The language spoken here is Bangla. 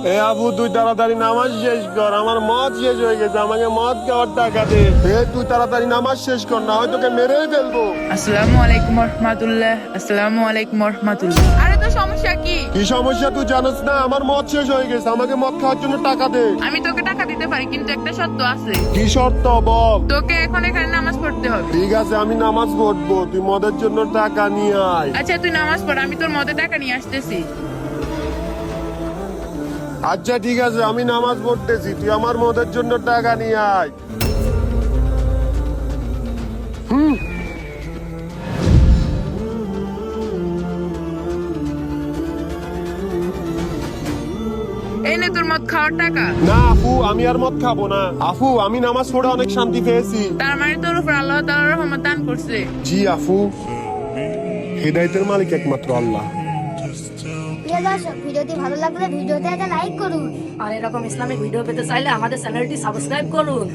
এ আপু তুই তাড়াতাড়ি নামাজ শেষ কর, আমার মদ শেষ হয়ে গেছে, আমাকে মদ খাওয়ার টাকা দে। তুই তাড়াতাড়ি নামাজ শেষ কর, না হয় তোকে মেরেই ফেলবো। আসসালামু আলাইকুম রহমাতুল্লাহ। আসসালামু আলাইকুম রহমাতুল্লাহ। আরে তো সমস্যা কি? কি সমস্যা তুই জানিস না? আমার মদ শেষ হয়ে গেছে, আমাকে মদ খাওয়ার জন্য টাকা দে। আমি তোকে টাকা দিতে পারি, কিন্তু একটা শর্ত আছে। কি শর্ত বল? তোকে এখন এখানে নামাজ পড়তে হবে। ঠিক আছে, আমি নামাজ পড়বো, তুই মদের জন্য টাকা নিয়ে আয়। আচ্ছা তুই নামাজ পড়, আমি তোর মধ্যে টাকা নিয়ে আসতেছি। আচ্ছা ঠিক আছে, আমি নামাজ পড়তেছি, তুই আমার মদের জন্য টাকা নিয়ে আয়। এই নে তোর মদ খাওয়ার টাকা। না আপু, আমি আর মদ খাবো না। আপু, আমি নামাজ পড়ে অনেক শান্তি পেয়েছি। তার মানে তোর উপর আল্লাহ তাআলার রহমত দান করছে। জি আপু, হেদায়েতের মালিক একমাত্র আল্লাহ। প্রিয় দর্শক, ভিডিওটি ভালো লাগলে ভিডিওতে একটা লাইক করুন। আর এরকম ইসলামিক ভিডিও পেতে চাইলে আমাদের চ্যানেলটি সাবস্ক্রাইব করুন।